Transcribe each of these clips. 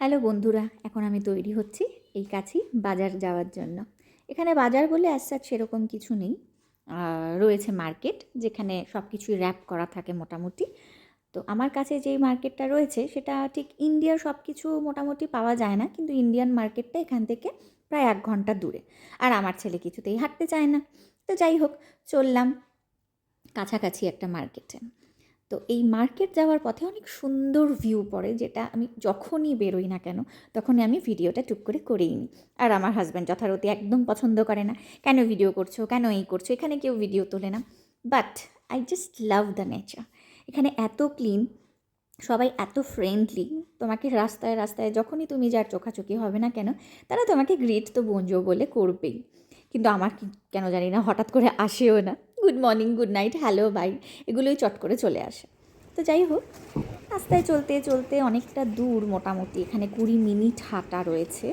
Hello বন্ধুরা, এখন আমি তৈরি হচ্ছি এই কাছে বাজার যাওয়ার জন্য। এখানে বাজার বলে অ্যাজ সাচ সেরকম কিছু নেই। রয়েছে মার্কেট, যেখানে সব কিছুই র্যাপ করা থাকে মোটামুটি। তো আমার কাছে যেই মার্কেটটা রয়েছে সেটা ঠিক ইন্ডিয়ার সব কিছু মোটামুটি পাওয়া যায় না, কিন্তু ইন্ডিয়ান মার্কেটটা এখান থেকে প্রায় 1 ঘন্টা দূরে। আর আমার ছেলে কিছুতেই হাঁটতে চায় না। তো যাই হোক, চললাম কাছাকাছি একটা মার্কেটে। তো এই মার্কেট যাওয়ার পথে অনেক সুন্দর ভিউ পড়ে, যেটা আমি যখনই বেরোই না কেন তখনই আমি ভিডিওটা টুক করে করেই নিই। আর আমার হাজব্যান্ড যথারীতি একদম পছন্দ করে না, কেন ভিডিও করছো, কেন এই করছো, এখানে কেউ ভিডিও তোলে না। But I just love the nature. এখানে এত ক্লিন, সবাই এত ফ্রেন্ডলি। তোমাকে রাস্তায় রাস্তায় যখনই তুমি যার চোখাচোখি হবে না কেন, তারা তোমাকে গ্রিট তো বঞ্জো বলে করবেই। কিন্তু আমার কেন জানি না হঠাৎ করে আসেও না। Good morning, good night, hello, bye, এগুলোই চট করে চলে আসে। তো যাই হোক, রাস্তায় চলতে চলতে অনেকটা দূর, মোটামুটি এখানে 20 মিনিট হাঁটা রয়েছে।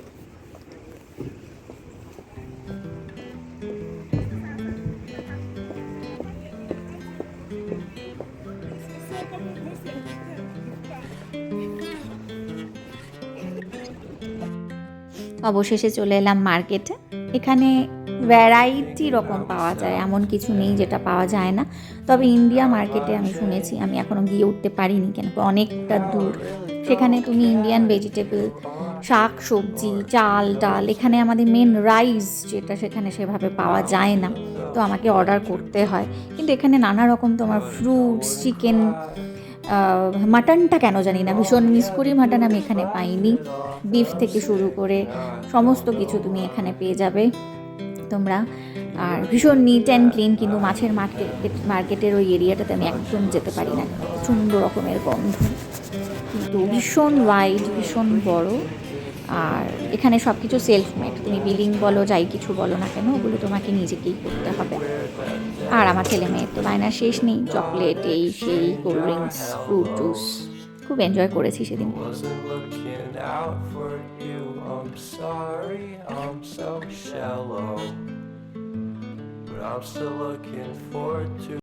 অবশেষে চলে এলাম মার্কেটে। এখানে ভ্যারাইটি রকম পাওয়া যায়, এমন কিছু নেই যেটা পাওয়া যায় না। তবে ইন্ডিয়া মার্কেটে আমি শুনেছি, আমি এখনও গিয়ে উঠতে পারিনি কেন, অনেকটা দূর। সেখানে তুমি ইন্ডিয়ান ভেজিটেবল, শাক সবজি, চাল ডাল, এখানে আমাদের মেন রাইস যেটা সেখানে সেভাবে পাওয়া যায় না, তো আমাকে অর্ডার করতে হয়। কিন্তু এখানে নানা রকম তোমার ফ্রুটস, চিকেন, মাটনটা কেন জানি না ভীষণ মিস করি, মাটন আমি এখানে পাইনি। বিফ থেকে শুরু করে সমস্ত কিছু তুমি এখানে পেয়ে যাবে তোমরা। আর ভীষণ নিট অ্যান্ড ক্লিন, কিন্তু মাছের মার্কেটের ওই এরিয়াটাতে আমি একদম যেতে পারি না, প্রচণ্ড রকমের গন্ধ। কিন্তু ভীষণ ওয়াইড, ভীষণ বড়। আর এখানে সব কিছু সেলফ মেড, তুমি বিলিং বলো, যাই কিছু বলো না কেন, ওগুলো তোমাকে নিজেকেই করতে হবে। আর আমার ছেলে মেয়ের তো বায়নার শেষ নেই, চকলেট, এই সেই, কোল্ড ড্রিঙ্কস, ফ্রুট জুস, খুব এনজয় করেছি সেদিন। I'm still looking forward to